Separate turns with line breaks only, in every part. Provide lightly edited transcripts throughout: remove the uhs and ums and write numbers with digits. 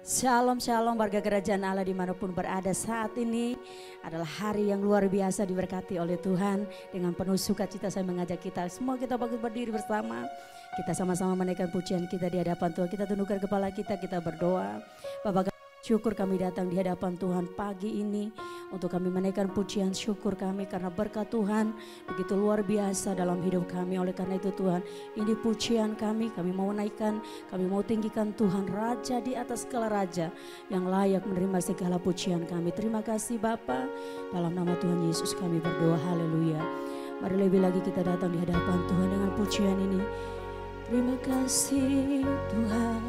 Shalom, shalom warga kerajaan Allah dimanapun berada. Saat ini adalah hari yang luar biasa diberkati oleh Tuhan. Dengan penuh sukacita saya mengajak kita semua kita berdiri bersama. Kita sama-sama menaikkan pujian kita di hadapan Tuhan. Kita tundukkan kepala kita berdoa. Bapak, syukur kami datang di hadapan Tuhan pagi ini untuk kami menaikkan pujian syukur kami karena berkat Tuhan begitu luar biasa dalam hidup kami. Oleh karena itu Tuhan, ini pujian kami mau naikkan, kami mau tinggikan Tuhan Raja di atas segala raja yang layak menerima segala pujian kami. Terima kasih Bapa, dalam nama Tuhan Yesus kami berdoa, haleluya. Mari lebih lagi kita datang di hadapan Tuhan dengan pujian ini. Terima kasih Tuhan.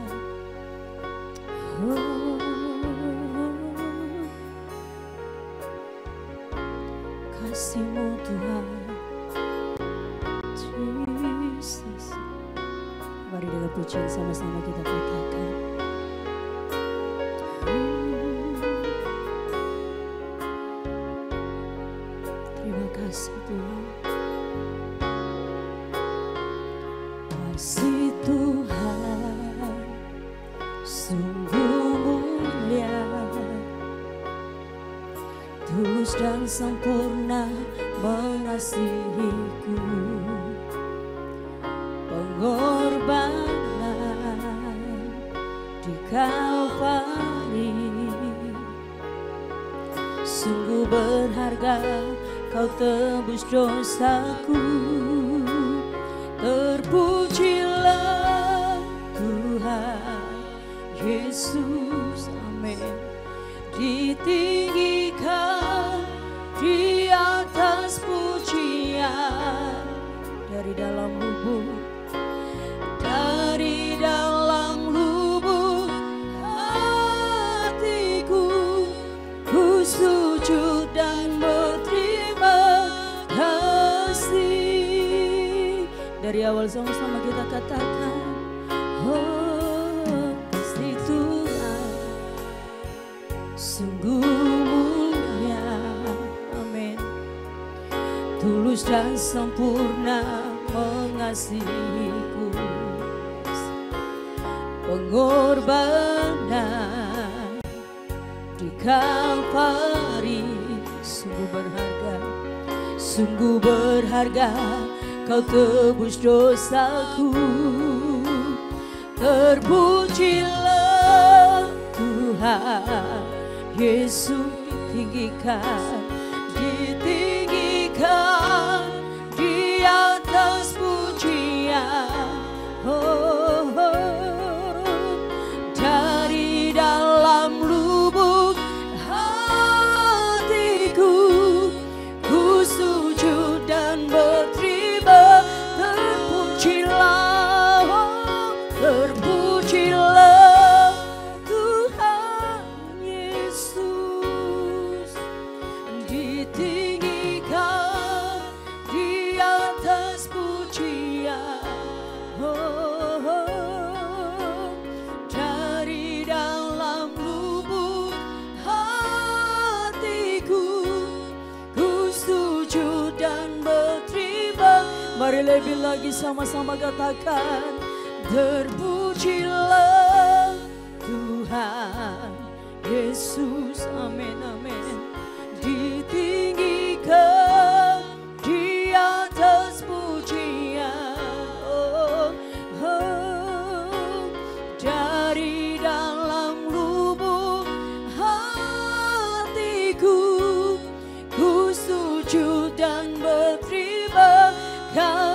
Kasih-Mu Tuhan, Jesus. Mari dengan pujian sama-sama kita katakan. Terima kasih Tuhan. Kasih Tuhan sungguh mulia, tulus dan sempurna mengasihiku. Pengorbanan di Kalvari sungguh berharga, Kau tebus dosaku. Terpujilah Tuhan Yesus, amin. Ditinggikan di atas pujian dari dalam lubuk hatiku, ku sujud dan berterima kasih. Dari awal sama-sama kita katakan, oh kasih Tuhan sungguh mulia, amin. Tulus dan sempurna mengasihiku. Pengorbanan di Kalvari sungguh berharga, Kau tebus dosaku. Terpujilah Tuhan Yesus, ditinggikan di atas pujian. Oh, dari dalam lubuk hatiku, ku sujud dan berterima. Terpujilah Tuhan Yesus, ditinggikan di atas pujian. Dari dalam lubuk hatiku, ku sujud dan berterima. Mari lebih lagi sama-sama katakan, terpujilah Tuhan Yesus, amin, amin. Ditinggikan di atas pujian. Dari dalam lubuk hatiku, ku sujud dan berterima kasih.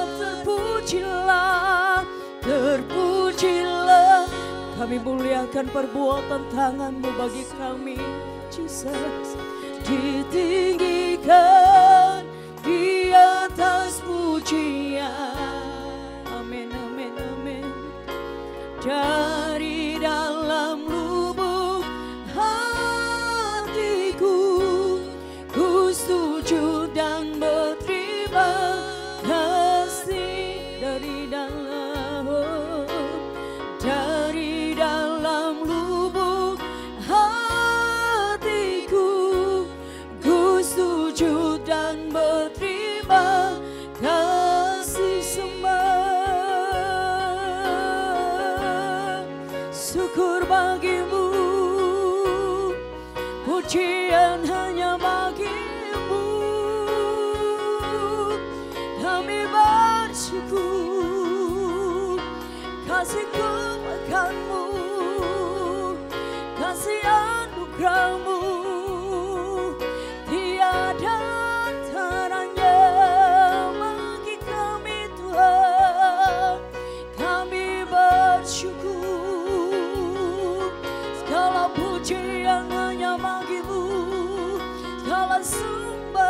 Terpujilah, kami muliakan perbuatan tangan-Mu bagi kami, Jesus. Ditinggikan di atas pujian, amin, amin, amin. Dari dalam lubuk hatiku, ku sujud dan berterima kasih. Dari dalam lubuk hatiku, ku sujud dan berterima kasih. Sembah pujian hanya bagimu. Kami bersyukur, kasihku akanmu, kasih anugerahmu tiada taranya bagi kami Tuhan. Kami bersyukur, segala pujian hanya bagimu, segala sembah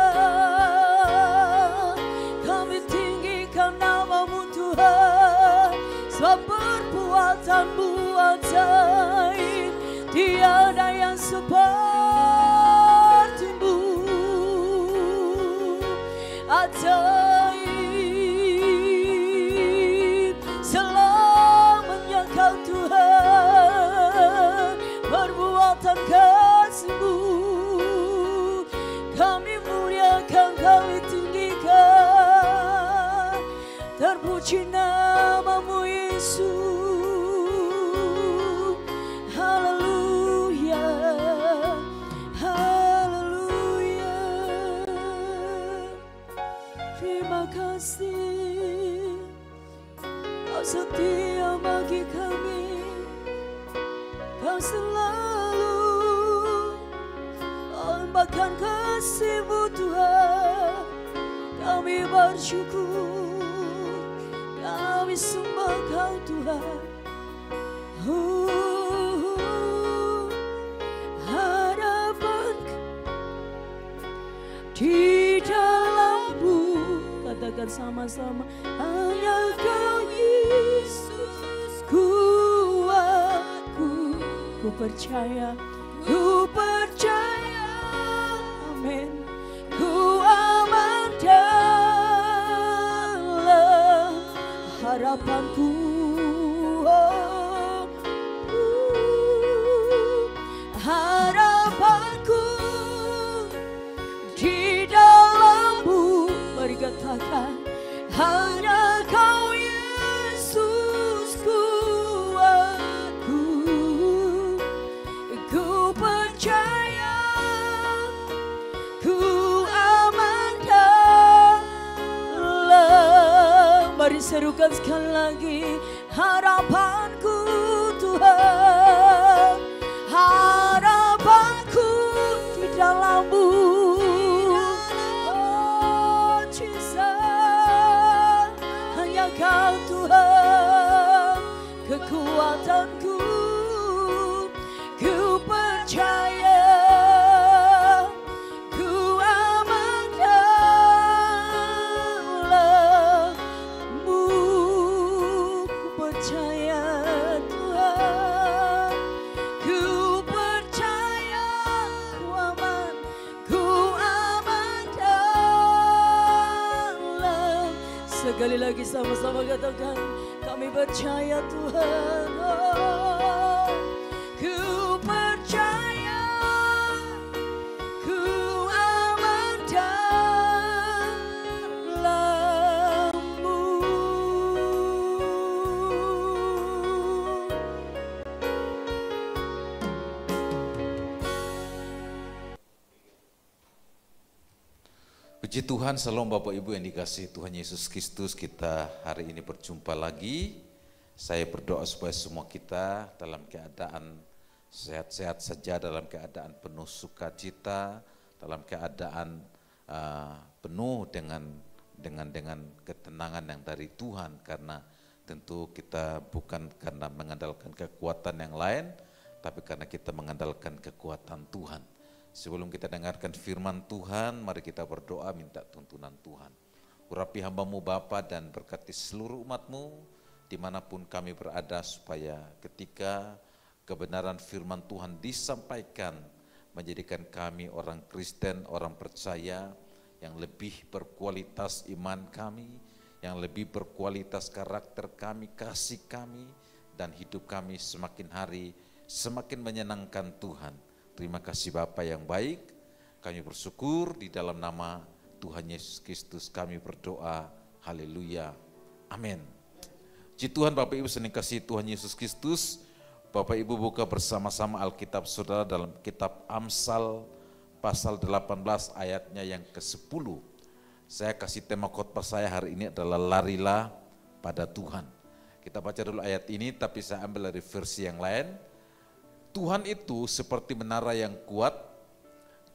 kami tinggikan namamu Tuhan. Sebab perbuatanmu ajaib, tiada yang sepertimu. Ajaib selamanya kau Tuhan, perbuatan kasih-Mu kami muliakan, kami tinggikan. Terpuji namamu Yesus. Haleluya, haleluya. Terima kasih, Kau setia bagi kami, Kau selalu bahkan kasih-Mu Tuhan. Kami bersyukur, kami sembah Kau Tuhan. Harapanku di dalam-Mu, katakan sama-sama, hanya Kau Yesus kuatku. Ku percaya, amin. Ku aman dalam harapanku. Harapanku di dalam-Mu, mari katakan, hanya Kau Yesus kuatku. Ku percaya, ku aman dalam. Mari serukan sekali lagi, harapanku Tuhan, harapanku di dalam-Mu. Oh Jesus, hanya Kau Tuhan, kekuatanku. Ku percaya, ku aman dalam-Mu. Ku percaya Tuhan, ku percaya, ku aman dalam. Sekali lagi sama-sama katakan, kami percaya Tuhan. Oh, ku percaya, ku aman dalam-Mu.
Puji Tuhan, salam Bapak Ibu yang dikasihi Tuhan Yesus Kristus. Kita hari ini berjumpa lagi. Saya berdoa supaya semua kita dalam keadaan sehat-sehat saja, dalam keadaan penuh sukacita, dalam keadaan penuh dengan ketenangan yang dari Tuhan. Karena tentu kita bukan karena mengandalkan kekuatan yang lain, tapi karena kita mengandalkan kekuatan Tuhan. Sebelum kita dengarkan firman Tuhan, mari kita berdoa minta tuntunan Tuhan. Urapi hamba-Mu Bapa dan berkati seluruh umat-Mu dimanapun kami berada, supaya ketika kebenaran firman Tuhan disampaikan, menjadikan kami orang Kristen, orang percaya yang lebih berkualitas iman kami, yang lebih berkualitas karakter kami, kasih kami, dan hidup kami semakin hari semakin menyenangkan Tuhan. Terima kasih Bapa yang baik, kami bersyukur di dalam nama Tuhan Yesus Kristus kami berdoa, haleluya, amin. Puji Tuhan Bapak Ibu yang dikasihi Tuhan Yesus Kristus. Bapak Ibu buka bersama-sama Alkitab Saudara dalam kitab Amsal pasal 18 ayatnya yang ke-10. Saya kasih tema khotbah saya hari ini adalah larilah pada Tuhan. Kita baca dulu ayat ini, tapi saya ambil dari versi yang lain. Tuhan itu seperti menara yang kuat,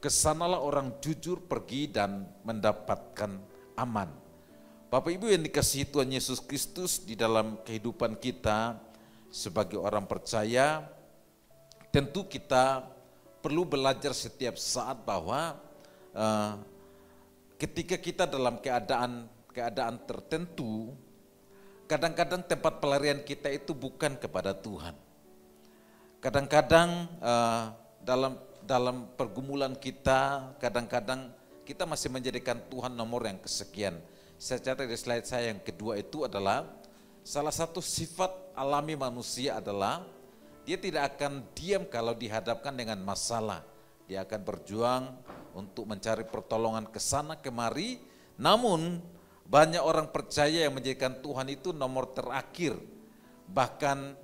kesanalah orang jujur pergi dan mendapatkan aman. Bapak Ibu yang dikasihi Tuhan Yesus Kristus, di dalam kehidupan kita sebagai orang percaya, tentu kita perlu belajar setiap saat bahwa ketika kita dalam keadaan tertentu, kadang-kadang tempat pelarian kita itu bukan kepada Tuhan. Kadang-kadang dalam pergumulan kita, kadang-kadang kita masih menjadikan Tuhan nomor yang kesekian. Saya catat di slide saya yang kedua itu adalah salah satu sifat alami manusia adalah dia tidak akan diam kalau dihadapkan dengan masalah. Dia akan berjuang untuk mencari pertolongan ke sana kemari. Namun banyak orang percaya yang menjadikan Tuhan itu nomor terakhir. Bahkan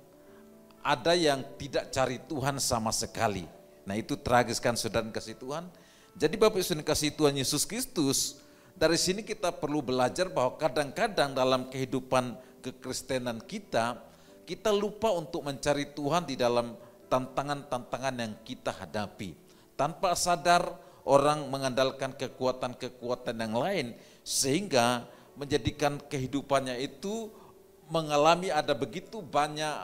ada yang tidak cari Tuhan sama sekali. Nah, itu tragis kan saudara kasih Tuhan. Jadi Bapak Ibu kasih Tuhan Yesus Kristus, dari sini kita perlu belajar bahwa kadang-kadang dalam kehidupan kekristenan kita lupa untuk mencari Tuhan di dalam tantangan-tantangan yang kita hadapi. Tanpa sadar orang mengandalkan kekuatan-kekuatan yang lain sehingga menjadikan kehidupannya itu mengalami ada begitu banyak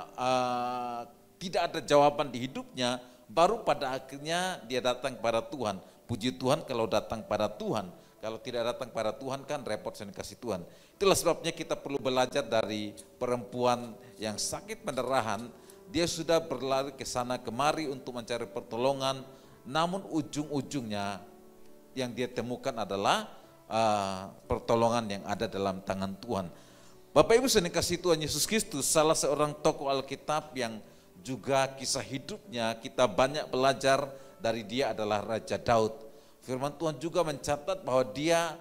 tidak ada jawaban di hidupnya, baru pada akhirnya dia datang kepada Tuhan. Puji Tuhan kalau datang pada Tuhan. Kalau tidak datang pada Tuhan kan repot saya kasih Tuhan. Itulah sebabnya kita perlu belajar dari perempuan yang sakit pendarahan. Dia sudah berlari ke sana kemari untuk mencari pertolongan. Namun ujung-ujungnya yang dia temukan adalah pertolongan yang ada dalam tangan Tuhan. Bapak Ibu yang dikasihi Tuhan Yesus Kristus, salah seorang tokoh Alkitab yang juga kisah hidupnya kita banyak belajar dari dia adalah Raja Daud. Firman Tuhan juga mencatat bahwa dia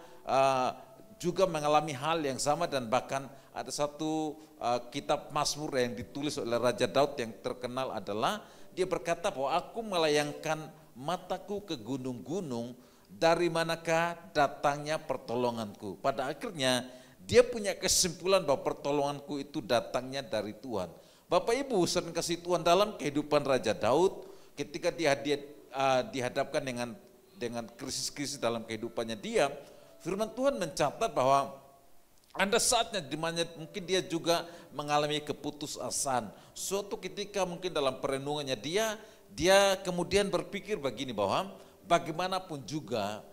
juga mengalami hal yang sama dan bahkan ada satu kitab Mazmur yang ditulis oleh Raja Daud yang terkenal adalah dia berkata bahwa aku melayangkan mataku ke gunung-gunung, dari manakah datangnya pertolonganku. Pada akhirnya dia punya kesimpulan bahwa pertolonganku itu datangnya dari Tuhan. Bapak Ibu sering kasih Tuhan, dalam kehidupan Raja Daud ketika dia dihadapkan dengan krisis-krisis dalam kehidupannya dia, firman Tuhan mencatat bahwa ada saatnya di mana mungkin dia juga mengalami keputusasaan. Suatu ketika mungkin dalam perenungannya dia kemudian berpikir begini bahwa bagaimanapun juga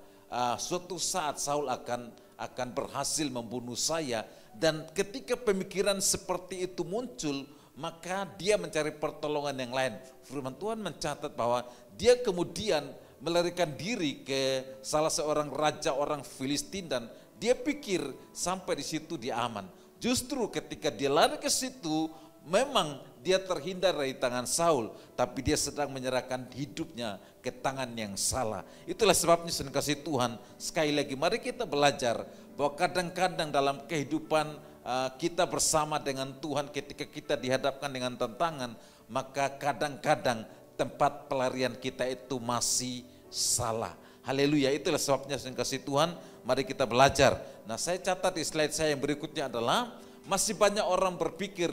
suatu saat Saul akan berhasil membunuh saya, dan ketika pemikiran seperti itu muncul, maka dia mencari pertolongan yang lain. Firman Tuhan mencatat bahwa dia kemudian melarikan diri ke salah seorang raja orang Filistin dan dia pikir sampai di situ dia aman. Justru ketika dia lari ke situ, memang dia terhindar dari tangan Saul, tapi dia sedang menyerahkan hidupnya ke tangan yang salah. Itulah sebabnya saudara kasih Tuhan, sekali lagi mari kita belajar bahwa kadang-kadang dalam kehidupan kita bersama dengan Tuhan, ketika kita dihadapkan dengan tantangan, maka kadang-kadang tempat pelarian kita itu masih salah. Haleluya, itulah sebabnya saya kasih Tuhan, mari kita belajar. Nah, saya catat di slide saya yang berikutnya adalah masih banyak orang berpikir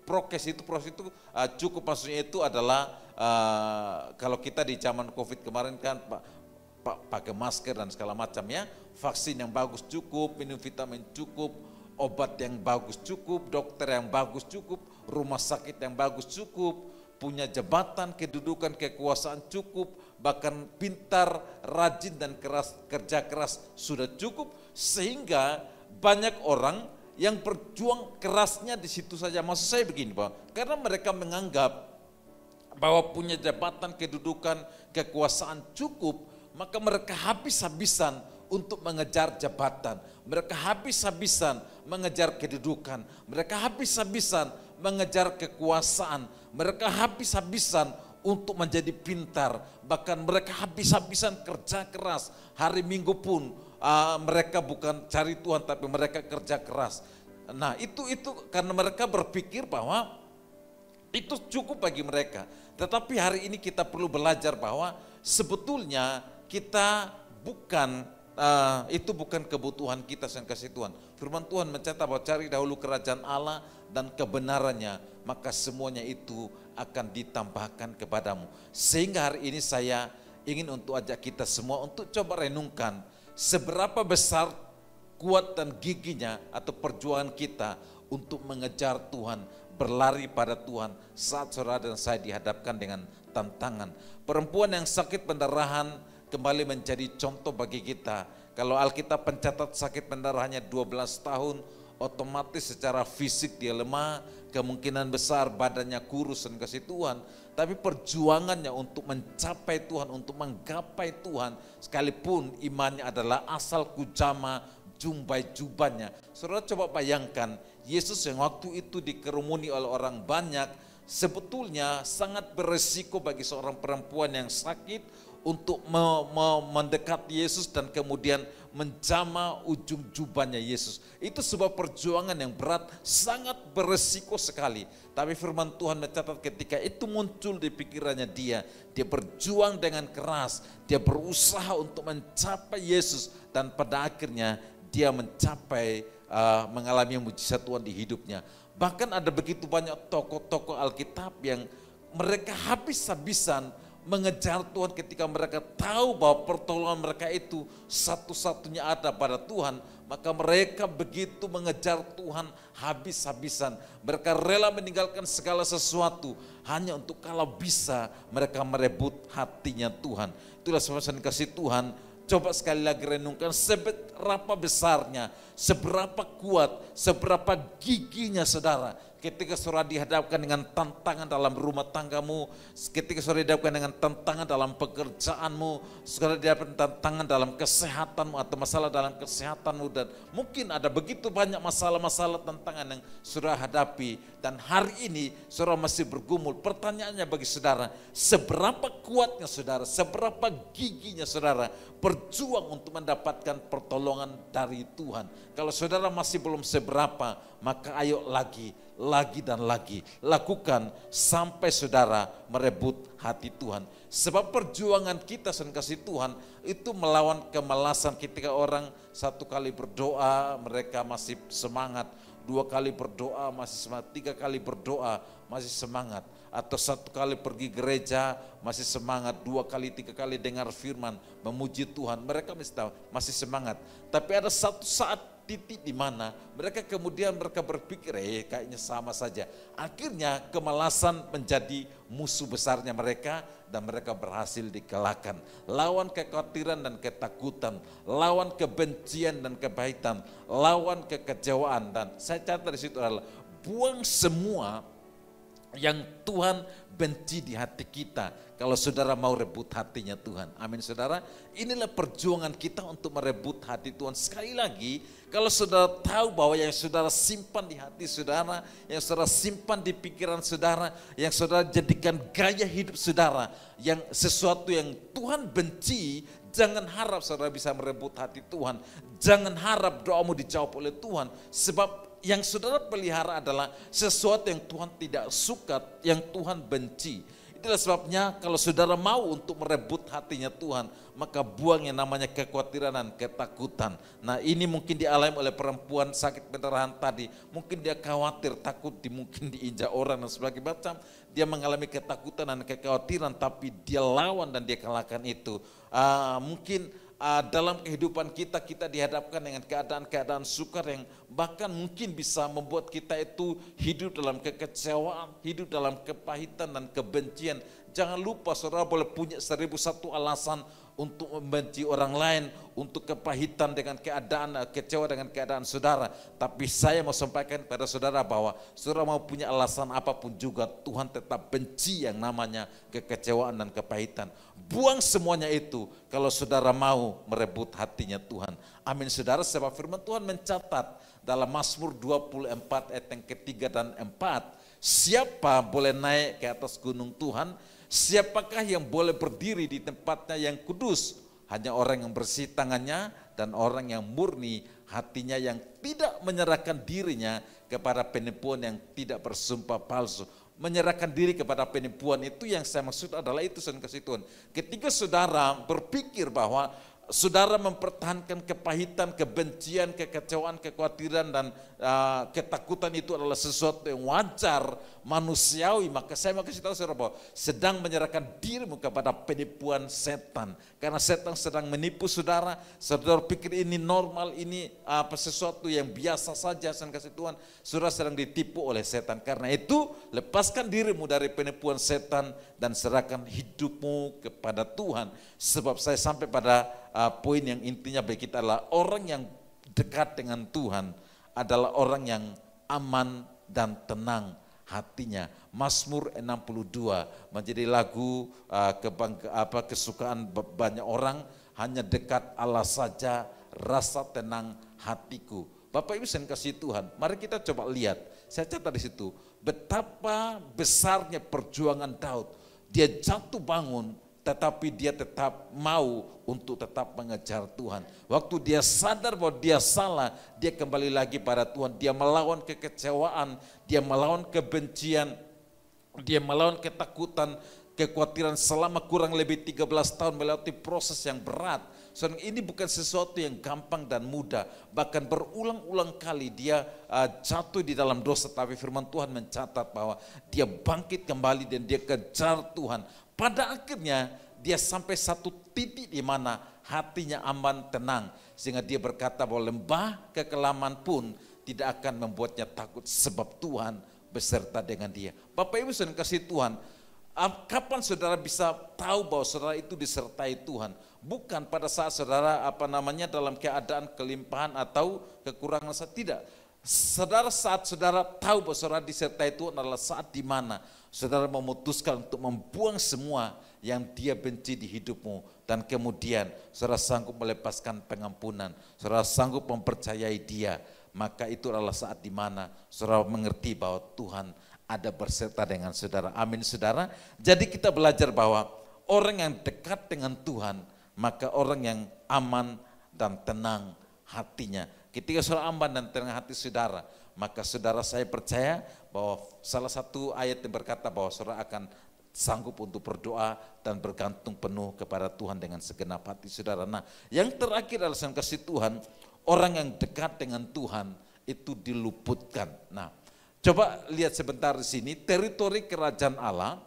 prokes itu cukup, maksudnya itu adalah kalau kita di zaman Covid kemarin kan pakai masker dan segala macam ya, vaksin yang bagus cukup, minum vitamin cukup, obat yang bagus cukup, dokter yang bagus cukup, rumah sakit yang bagus cukup, punya jabatan, kedudukan, kekuasaan cukup, bahkan pintar, rajin dan kerja keras sudah cukup, sehingga banyak orang yang berjuang kerasnya di situ saja. Maksud saya begini Pak, karena mereka menganggap bahwa punya jabatan, kedudukan, kekuasaan cukup, maka mereka habis-habisan untuk mengejar jabatan, mereka habis-habisan mengejar kedudukan, mereka habis-habisan mengejar kekuasaan, mereka habis-habisan untuk menjadi pintar, bahkan mereka habis-habisan kerja keras, hari Minggu pun mereka bukan cari Tuhan tapi mereka kerja keras. Nah itu karena mereka berpikir bahwa itu cukup bagi mereka. Tetapi hari ini kita perlu belajar bahwa sebetulnya kita bukan, itu bukan kebutuhan kita yang kasih Tuhan. Firman Tuhan mencatat bahwa cari dahulu kerajaan Allah dan kebenarannya, maka semuanya itu akan ditambahkan kepadamu. Sehingga hari ini saya ingin untuk ajak kita semua untuk coba renungkan seberapa besar, kuat dan giginya atau perjuangan kita untuk mengejar Tuhan, berlari pada Tuhan saat saudara dan saya dihadapkan dengan tantangan. Perempuan yang sakit pendarahan kembali menjadi contoh bagi kita. Kalau Alkitab mencatat sakit pendarahannya 12 tahun, otomatis secara fisik dia lemah, kemungkinan besar badannya kurus dan kasih Tuhan. Tapi perjuangannya untuk mencapai Tuhan, untuk menggapai Tuhan, sekalipun imannya adalah asal kujama jumbai jubahnya. Saudara coba bayangkan, Yesus yang waktu itu dikerumuni oleh orang banyak, sebetulnya sangat beresiko bagi seorang perempuan yang sakit untuk mendekat Yesus dan kemudian menjama ujung jubahnya Yesus. Itu sebuah perjuangan yang berat, sangat beresiko sekali. Tapi firman Tuhan mencatat ketika itu muncul di pikirannya dia berjuang dengan keras, dia berusaha untuk mencapai Yesus dan pada akhirnya dia mencapai mengalami mujizat Tuhan di hidupnya. Bahkan ada begitu banyak tokoh-tokoh Alkitab yang mereka habis-habisan mengejar Tuhan ketika mereka tahu bahwa pertolongan mereka itu satu-satunya ada pada Tuhan, maka mereka begitu mengejar Tuhan habis-habisan. Mereka rela meninggalkan segala sesuatu hanya untuk kalau bisa mereka merebut hatinya Tuhan. Itulah sebabnya kasih Tuhan. Coba sekali lagi renungkan seberapa besarnya, seberapa kuat, seberapa giginya saudara ketika saudara dihadapkan dengan tantangan dalam rumah tanggamu, ketika saudara dihadapkan dengan tantangan dalam pekerjaanmu, saudara dihadapkan tantangan dalam kesehatanmu atau masalah dalam kesehatanmu, dan mungkin ada begitu banyak masalah-masalah tantangan yang saudara hadapi dan hari ini saudara masih bergumul. Pertanyaannya bagi saudara, seberapa kuatnya saudara, seberapa giginya saudara berjuang untuk mendapatkan pertolongan dari Tuhan. Kalau saudara masih belum seberapa, maka ayo lagi dan lagi. Lakukan sampai saudara merebut hati Tuhan. Sebab perjuangan kita dan kasih Tuhan itu melawan kemalasan. Ketika orang satu kali berdoa mereka masih semangat, 2 kali berdoa masih semangat, 3 kali berdoa masih semangat, atau 1 kali pergi gereja masih semangat, 2 kali 3 kali dengar firman memuji Tuhan, mereka masih semangat. Tapi ada satu saat titik di mana mereka kemudian berpikir kayaknya sama saja. Akhirnya kemalasan menjadi musuh besarnya mereka dan mereka berhasil dikalahkan. Lawan kekhawatiran dan ketakutan, lawan kebencian dan kepahitan, lawan kekecewaan, dan saya catat di situ adalah buang semua yang Tuhan benci di hati kita. Kalau saudara mau rebut hatinya Tuhan, amin saudara. Inilah perjuangan kita untuk merebut hati Tuhan. Sekali lagi, kalau saudara tahu bahwa yang saudara simpan di hati saudara, yang saudara simpan di pikiran saudara, yang saudara jadikan gaya hidup saudara, yang sesuatu yang Tuhan benci, jangan harap saudara bisa merebut hati Tuhan. Jangan harap doamu dijawab oleh Tuhan, sebab yang saudara pelihara adalah sesuatu yang Tuhan tidak suka, yang Tuhan benci. Itulah sebabnya kalau saudara mau untuk merebut hatinya Tuhan, maka buang yang namanya kekhawatiran dan ketakutan. Nah ini mungkin dialami oleh perempuan sakit pendarahan tadi. Mungkin dia khawatir, takut mungkin diinjak orang dan sebagainya macam. Dia mengalami ketakutan dan kekhawatiran, tapi dia lawan dan dia kalahkan itu. Mungkin dalam kehidupan kita dihadapkan dengan keadaan-keadaan sukar yang bahkan mungkin bisa membuat kita itu hidup dalam kekecewaan, hidup dalam kepahitan dan kebencian. Jangan lupa saudara boleh punya 1001 alasan untuk membenci orang lain, untuk kepahitan dengan keadaan, kecewa dengan keadaan saudara. Tapi saya mau sampaikan kepada saudara bahwa saudara mau punya alasan apapun juga, Tuhan tetap benci yang namanya kekecewaan dan kepahitan. Buang semuanya itu kalau saudara mau merebut hatinya Tuhan. Amin saudara, sebab firman Tuhan mencatat dalam Mazmur 24 ayat yang ketiga dan 4. Siapa boleh naik ke atas gunung Tuhan? Siapakah yang boleh berdiri di tempatnya yang kudus? Hanya orang yang bersih tangannya dan orang yang murni hatinya, yang tidak menyerahkan dirinya kepada penipuan, yang tidak bersumpah palsu. menyerahkan diri kepada penipuan, itu yang saya maksud adalah itu saudara kasih Tuhan. Ketika saudara berpikir bahwa saudara mempertahankan kepahitan, kebencian, kekecewaan, kekhawatiran dan ketakutan itu adalah sesuatu yang wajar, manusiawi, maka saya mau kasih tahu saudara bahwa sedang menyerahkan dirimu kepada penipuan setan. Karena setan sedang menipu saudara, saudara pikir ini normal, ini sesuatu yang biasa saja, saya kasih Tuhan, saudara sedang ditipu oleh setan. Karena itu lepaskan dirimu dari penipuan setan dan serahkan hidupmu kepada Tuhan. Sebab saya sampai pada poin yang intinya bagi kita adalah orang yang dekat dengan Tuhan adalah orang yang aman dan tenang hatinya. Mazmur 62 menjadi lagu kesukaan banyak orang, hanya dekat Allah saja rasa tenang hatiku. Bapak Ibu saya kasih Tuhan, mari kita coba lihat. Saya catat di situ betapa besarnya perjuangan Daud. Dia jatuh bangun, tetapi dia tetap mau untuk tetap mengejar Tuhan. Waktu dia sadar bahwa dia salah, dia kembali lagi pada Tuhan. Dia melawan kekecewaan, dia melawan kebencian, dia melawan ketakutan, kekhawatiran selama kurang lebih 13 tahun melewati proses yang berat. Soalnya ini bukan sesuatu yang gampang dan mudah. Bahkan berulang-ulang kali dia jatuh di dalam dosa, tapi firman Tuhan mencatat bahwa dia bangkit kembali dan dia kejar Tuhan. Pada akhirnya dia sampai satu titik di mana hatinya aman, tenang. Sehingga dia berkata bahwa lembah kekelaman pun tidak akan membuatnya takut sebab Tuhan beserta dengan dia. Bapak Ibu saudara kasih Tuhan, kapan saudara bisa tahu bahwa saudara itu disertai Tuhan? Bukan pada saat saudara dalam keadaan kelimpahan atau kekurangan, tidak. Saat saudara tahu bahwa saudara disertai Tuhan adalah saat di mana saudara memutuskan untuk membuang semua yang dia benci di hidupmu, dan kemudian saudara sanggup melepaskan pengampunan, saudara sanggup mempercayai dia, maka itu adalah saat di mana saudara mengerti bahwa Tuhan ada berserta dengan saudara. Amin saudara. Jadi kita belajar bahwa orang yang dekat dengan Tuhan, maka orang yang aman dan tenang hatinya. Ketika saudara aman dan tenang hati saudara, maka saudara, saya percaya bahwa salah satu ayat yang berkata bahwa saudara akan sanggup untuk berdoa dan bergantung penuh kepada Tuhan dengan segenap hati saudara. Nah, yang terakhir adalah saya kasih Tuhan, orang yang dekat dengan Tuhan itu diluputkan. Nah, coba lihat sebentar di sini, teritori kerajaan Allah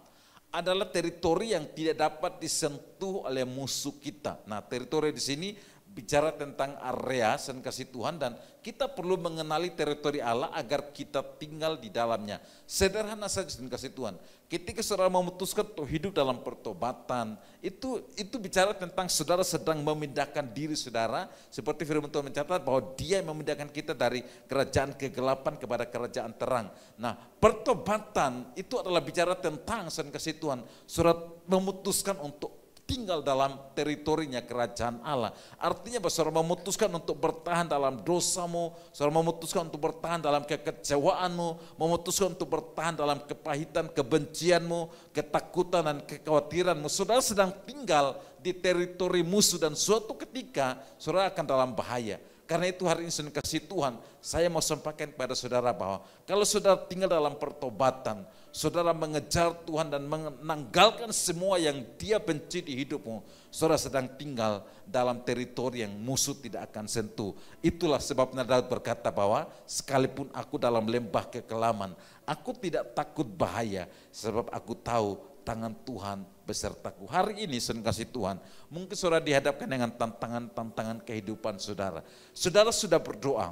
adalah teritori yang tidak dapat disentuh oleh musuh kita. Nah, teritori di sini bicara tentang area dan kasih Tuhan, dan kita perlu mengenali teritori Allah agar kita tinggal di dalamnya. Sederhana saja dan kasih Tuhan. Ketika saudara memutuskan untuk hidup dalam pertobatan, itu bicara tentang saudara sedang memindahkan diri saudara, seperti firman Tuhan mencatat bahwa dia yang memindahkan kita dari kerajaan kegelapan kepada kerajaan terang. Nah, pertobatan itu adalah bicara tentang dan kasih Tuhan, saudara memutuskan untuk tinggal dalam teritorinya kerajaan Allah. Artinya bahwa saudara memutuskan untuk bertahan dalam dosamu, saudara memutuskan untuk bertahan dalam kekecewaanmu, memutuskan untuk bertahan dalam kepahitan, kebencianmu, ketakutan dan kekhawatiranmu. Saudara sedang tinggal di teritori musuh dan suatu ketika saudara akan dalam bahaya. Karena itu hari ini saya kasih Tuhan, saya mau sampaikan kepada saudara bahwa kalau saudara tinggal dalam pertobatan, saudara mengejar Tuhan dan menanggalkan semua yang dia benci di hidupmu, saudara sedang tinggal dalam teritori yang musuh tidak akan sentuh. Itulah sebabnya Daud berkata bahwa sekalipun aku dalam lembah kekelaman, aku tidak takut bahaya sebab aku tahu tangan Tuhan besertaku. Hari ini saya kasih Tuhan, mungkin saudara dihadapkan dengan tantangan-tantangan kehidupan saudara. Saudara sudah berdoa,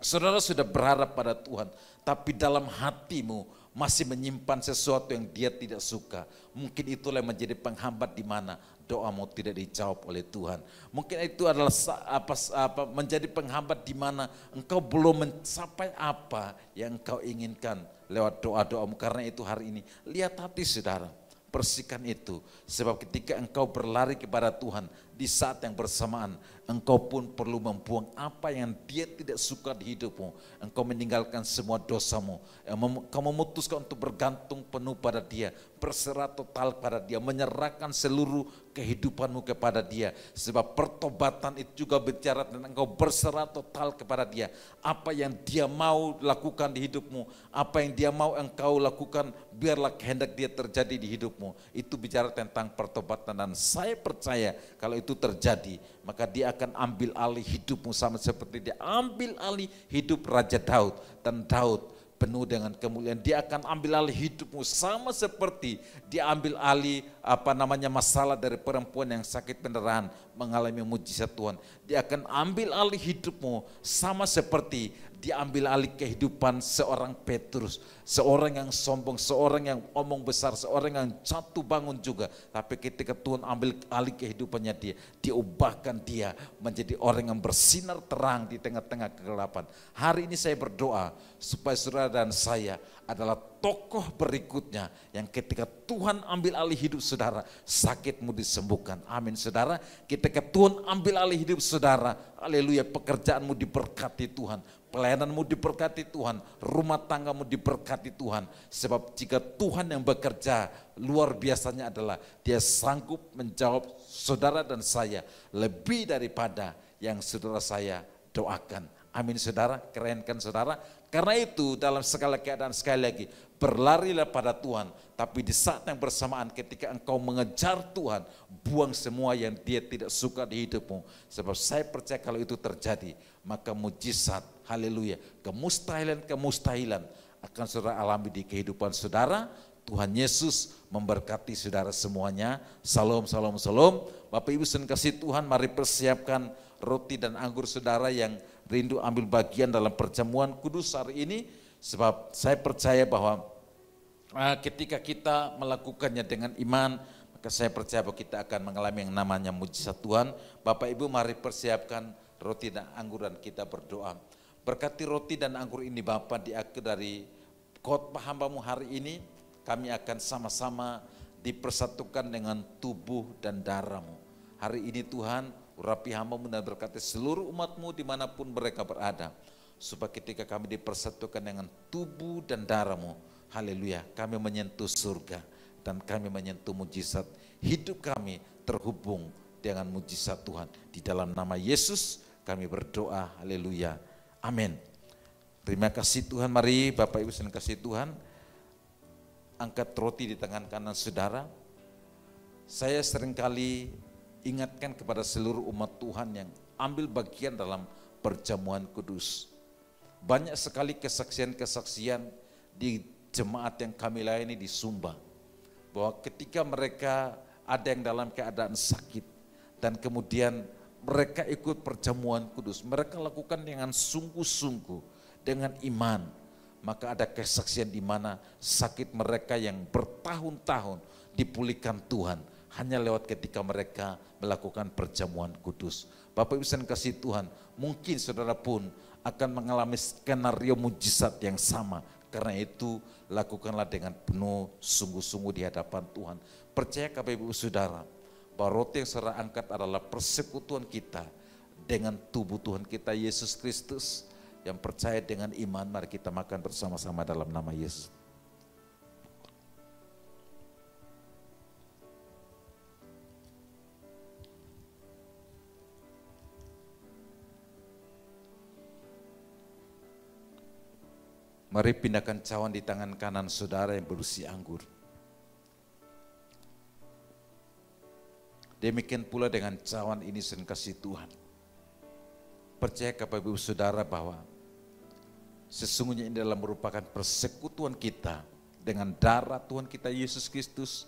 saudara sudah berharap pada Tuhan, tapi dalam hatimu masih menyimpan sesuatu yang dia tidak suka. Mungkin itulah yang menjadi penghambat di mana doamu tidak dijawab oleh Tuhan. Mungkin itu adalah menjadi penghambat di mana engkau belum mencapai apa yang engkau inginkan lewat doa-doamu. Karena itu hari ini lihat hati saudara, bersihkan itu. Sebab ketika engkau berlari kepada Tuhan, di saat yang bersamaan engkau pun perlu membuang apa yang dia tidak suka di hidupmu. Engkau meninggalkan semua dosamu, engkau memutuskan untuk bergantung penuh pada dia, berserah total pada dia, menyerahkan seluruh kehidupanmu kepada dia. Sebab pertobatan itu juga bicara tentang engkau berserah total kepada dia. Apa yang dia mau lakukan di hidupmu, apa yang dia mau engkau lakukan, biarlah kehendak dia terjadi di hidupmu. Itu bicara tentang pertobatan, dan saya percaya kalau itu terjadi, maka dia akan ambil alih hidupmu sama seperti dia ambil alih hidup Raja Daud. Dan Daud penuh dengan kemuliaan, dia akan ambil alih hidupmu sama seperti dia ambil alih masalah dari perempuan yang sakit pendarahan mengalami mujizat Tuhan. Dia akan ambil alih hidupmu sama seperti dia ambil alih kehidupan seorang Petrus, seorang yang sombong, seorang yang omong besar, seorang yang jatuh bangun juga. Tapi ketika Tuhan ambil alih kehidupannya dia, diubahkan dia menjadi orang yang bersinar terang di tengah-tengah kegelapan. Hari ini saya berdoa supaya saudara dan saya adalah tokoh berikutnya yang ketika Tuhan ambil alih hidup saudara, sakitmu disembuhkan. Amin saudara. Ketika Tuhan ambil alih hidup saudara, haleluya, pekerjaanmu diberkati Tuhan, pelayananmu diberkati Tuhan, rumah tanggamu diberkati Tuhan. Sebab jika Tuhan yang bekerja, luar biasanya adalah dia sanggup menjawab saudara dan saya lebih daripada yang saudara saya doakan. Amin saudara, keren kan saudara? Karena itu dalam segala keadaan, sekali lagi, berlarilah pada Tuhan. Tapi di saat yang bersamaan ketika engkau mengejar Tuhan, buang semua yang dia tidak suka di hidupmu. Sebab saya percaya kalau itu terjadi, maka mujizat, haleluya, kemustahilan akan saudara alami di kehidupan saudara. Tuhan Yesus memberkati saudara semuanya. Salam, salam, salam. Bapak Ibu saudara kasih Tuhan, mari persiapkan roti dan anggur saudara yang rindu ambil bagian dalam perjamuan kudus hari ini. Sebab saya percaya bahwa ketika kita melakukannya dengan iman, maka saya percaya bahwa kita akan mengalami yang namanya mujizat Tuhan. Bapak Ibu mari persiapkan roti dan anggur dan kita berdoa. Berkati roti dan anggur ini Bapak, di akhir dari khotbah hamba-Mu hari ini, kami akan sama-sama dipersatukan dengan tubuh dan darah-Mu. Hari ini Tuhan, urapi hamba-Mu dan berkati seluruh umat-Mu dimanapun mereka berada. Supaya ketika kami dipersatukan dengan tubuh dan darah-Mu, haleluya, kami menyentuh surga dan kami menyentuh mujizat. Hidup kami terhubung dengan mujizat Tuhan. Di dalam nama Yesus kami berdoa, haleluya, amin. Terima kasih Tuhan. Mari Bapak Ibu saudara kasih Tuhan, angkat roti di tangan kanan saudara. Saya seringkali ingatkan kepada seluruh umat Tuhan yang ambil bagian dalam perjamuan kudus. Banyak sekali kesaksian-kesaksian di jemaat yang kami layani di Sumba, bahwa ketika mereka ada yang dalam keadaan sakit dan kemudian mereka ikut perjamuan kudus, mereka lakukan dengan sungguh-sungguh, dengan iman, maka ada kesaksian di mana sakit mereka yang bertahun-tahun dipulihkan Tuhan hanya lewat ketika mereka melakukan perjamuan kudus. Bapak Ibu saudara kasih Tuhan, mungkin saudara pun akan mengalami skenario mujizat yang sama. Karena itu lakukanlah dengan penuh sungguh-sungguh di hadapan Tuhan. Percaya Bapak Ibu saudara, bahwa roti yang saudara angkat adalah persekutuan kita dengan tubuh Tuhan kita Yesus Kristus. Yang percaya dengan iman, mari kita makan bersama-sama dalam nama Yesus. Mari pindahkan cawan di tangan kanan saudara yang berisi anggur. Demikian pula dengan cawan ini sen kasih Tuhan. Percaya Bapak Ibu saudara bahwa sesungguhnya ini adalah merupakan persekutuan kita dengan darah Tuhan kita Yesus Kristus.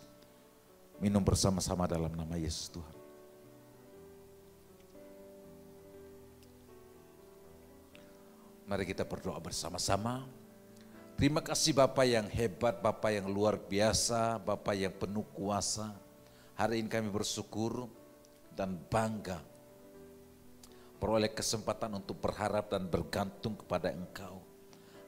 Minum bersama-sama dalam nama Yesus Tuhan. Mari kita berdoa bersama-sama. Terima kasih Bapak yang hebat, Bapak yang luar biasa, Bapak yang penuh kuasa. Hari ini kami bersyukur dan bangga peroleh kesempatan untuk berharap dan bergantung kepada Engkau.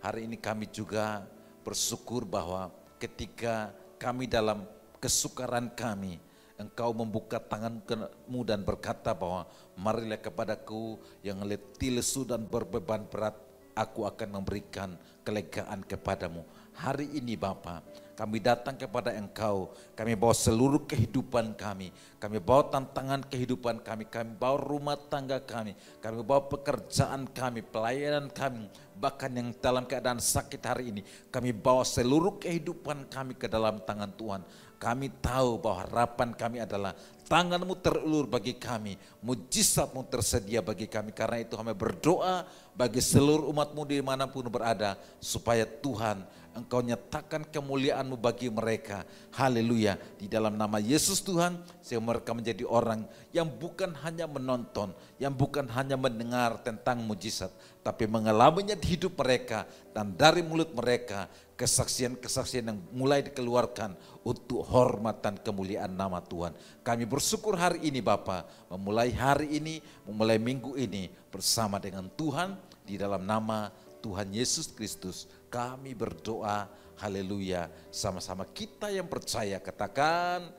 Hari ini kami juga bersyukur bahwa ketika kami dalam kesukaran kami, Engkau membuka tanganmu dan berkata bahwa marilah kepadaku yang letih lesu dan berbeban berat, aku akan memberikan kelegaan kepadamu. Hari ini Bapa, kami datang kepada Engkau, kami bawa seluruh kehidupan kami bawa tantangan kehidupan kami bawa rumah tangga kami bawa pekerjaan kami, pelayanan kami, bahkan yang dalam keadaan sakit hari ini, kami bawa seluruh kehidupan kami ke dalam tangan Tuhan. Kami tahu bahwa harapan kami adalah tangan-Mu terulur bagi kami, mujizat-Mu tersedia bagi kami. Karena itu kami berdoa bagi seluruh umat-Mu dimanapun berada, supaya Tuhan Engkau nyatakan kemuliaan-Mu bagi mereka. Haleluya. Di dalam nama Yesus Tuhan, sehingga mereka menjadi orang yang bukan hanya menonton, yang bukan hanya mendengar tentang mujizat, tapi mengalaminya di hidup mereka, dan dari mulut mereka kesaksian-kesaksian yang mulai dikeluarkan untuk hormatan kemuliaan nama Tuhan. Kami bersyukur hari ini Bapa, memulai hari ini, memulai minggu ini bersama dengan Tuhan, di dalam nama Tuhan Yesus Kristus kami berdoa. Haleluya. Sama-sama kita yang percaya katakan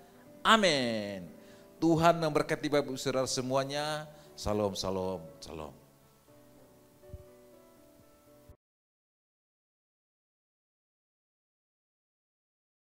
amin. Tuhan memberkati Bapak Ibu Saudara semuanya. Salam, salam, salam.